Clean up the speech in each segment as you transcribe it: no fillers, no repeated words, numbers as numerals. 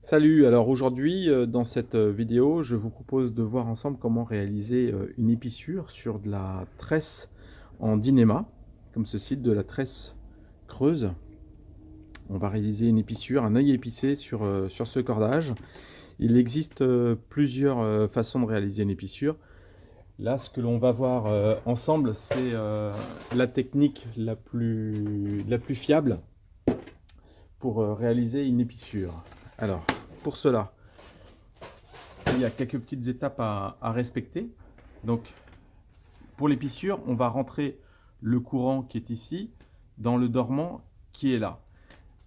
Salut, alors aujourd'hui dans cette vidéo, je vous propose de voir ensemble comment réaliser une épissure sur de la tresse en dynéma, comme ceci, de la tresse creuse. On va réaliser une épissure, un œil épissé sur ce cordage. Il existe plusieurs façons de réaliser une épissure. Là, ce que l'on va voir ensemble, c'est la technique la plus fiable pour réaliser une épissure. Alors, pour cela, il y a quelques petites étapes à respecter. Donc, pour l'épissure, on va rentrer le courant qui est ici dans le dormant qui est là.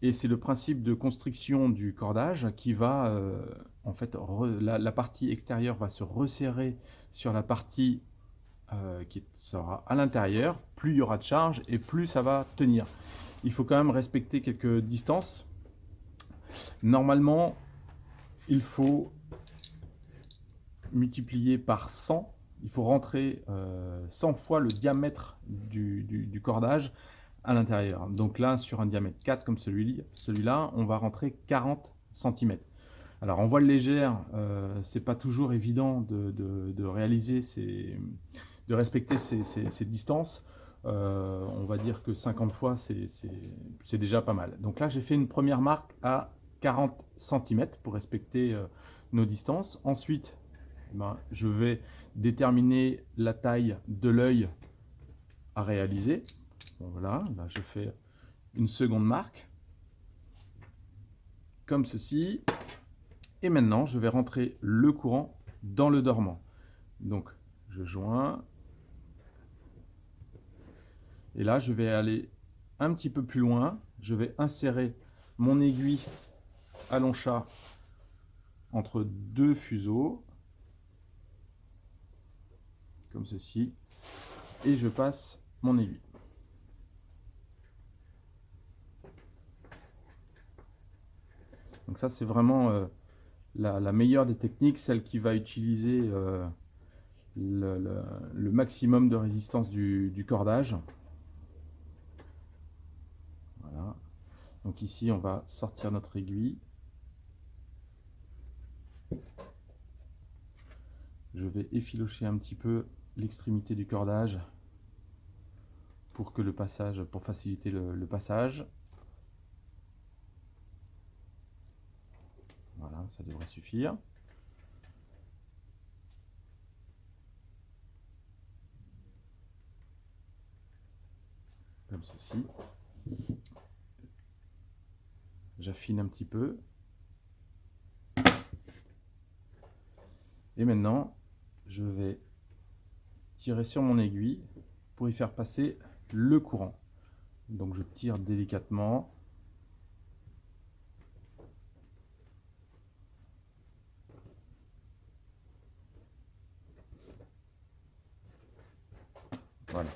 Et c'est le principe de constriction du cordage qui va, en fait, la partie extérieure va se resserrer sur la partie qui sera à l'intérieur. Plus il y aura de charge et plus ça va tenir. Il faut quand même respecter quelques distances. Normalement, il faut multiplié par 100, il faut rentrer 100 fois le diamètre du cordage à l'intérieur. Donc là, sur un diamètre 4 comme celui-là, on va rentrer 40 cm. Alors en voile légère, c'est pas toujours évident de réaliser de respecter ces distances. On va dire que 50 fois, c'est déjà pas mal. Donc là, j'ai fait une première marque à 40 cm pour respecter nos distances. Ensuite, je vais déterminer la taille de l'œil à réaliser. Bon, voilà, là je fais une seconde marque, comme ceci. Et maintenant, je vais rentrer le courant dans le dormant. Donc, je joins. Et là, je vais aller un petit peu plus loin. Je vais insérer mon aiguille à long chat entre deux fuseaux, comme ceci. Et je passe mon aiguille. Donc ça, c'est vraiment la meilleure des techniques, celle qui va utiliser le maximum de résistance du cordage. Voilà. Donc ici, on va sortir notre aiguille. Je vais effilocher un petit peu l'extrémité du cordage pour faciliter le passage. Voilà, ça devrait suffire. Comme ceci. J'affine un petit peu. Et maintenant, je vais tirer sur mon aiguille pour y faire passer le courant. Donc je tire délicatement. Voilà.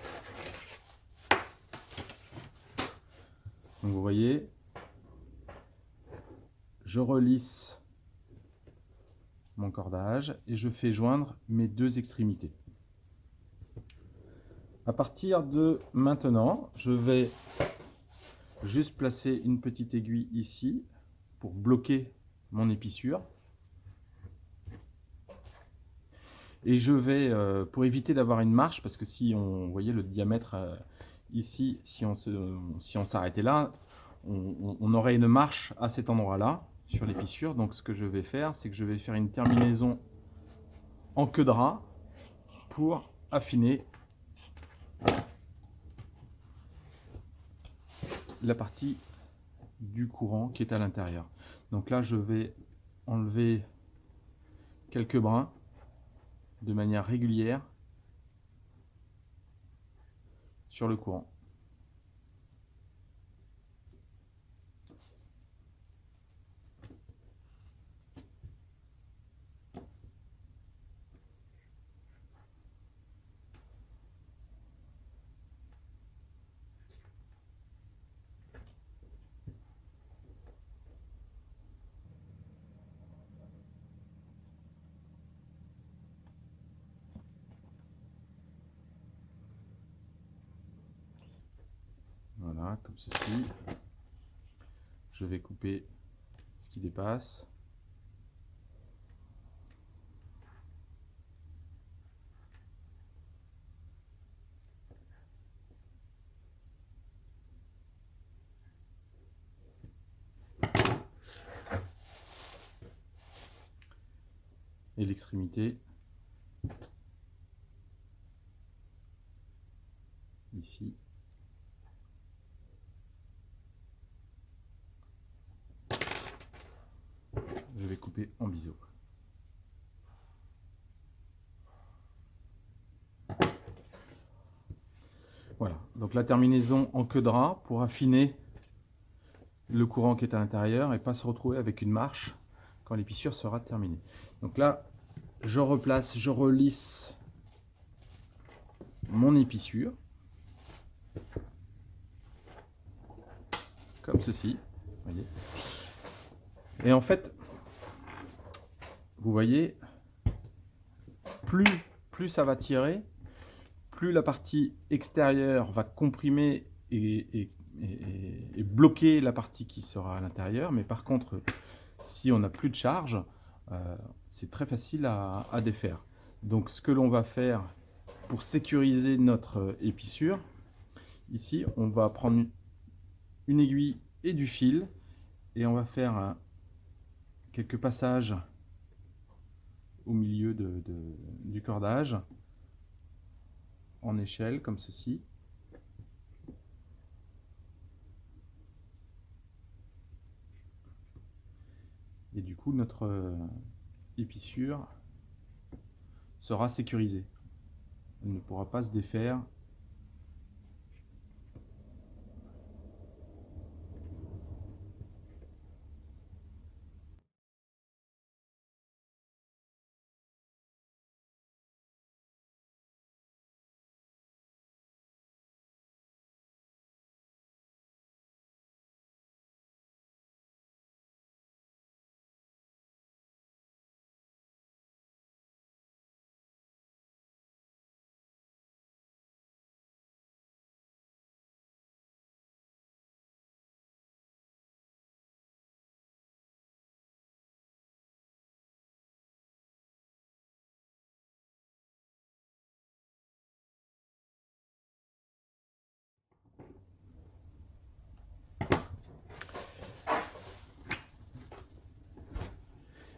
Donc vous voyez, je relisse mon cordage et je fais joindre mes deux extrémités. À partir de maintenant, je vais juste placer une petite aiguille ici pour bloquer mon épissure. Et je vais, pour éviter d'avoir une marche, parce que si on, vous voyez le diamètre ici, si on s'arrêtait là, on aurait une marche à cet endroit-là, sur l'épissure. Donc ce que je vais faire, c'est que je vais faire une terminaison en queue de rat pour affiner la partie du courant qui est à l'intérieur. Donc là, je vais enlever quelques brins de manière régulière sur le courant. Voilà, comme ceci. Je vais couper ce qui dépasse. et l'extrémité ici. Je vais couper en biseau. Voilà, donc la terminaison en queue de rat pour affiner le courant qui est à l'intérieur et pas se retrouver avec une marche quand l'épissure sera terminée. Donc là, je replace, je relisse mon épissure comme ceci. Voyez. Et en fait, vous voyez, plus ça va tirer, plus la partie extérieure va comprimer et bloquer la partie qui sera à l'intérieur. Mais par contre, si on n'a plus de charge, c'est très facile à défaire. Donc ce que l'on va faire pour sécuriser notre épissure, ici on va prendre une aiguille et du fil et on va faire quelques passages au milieu du cordage en échelle comme ceci. Et du coup notre épissure sera sécurisée. Elle ne pourra pas se défaire.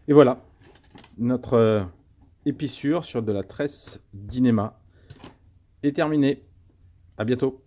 Et voilà, notre épissure sur de la tresse Dynéma est terminée. À bientôt.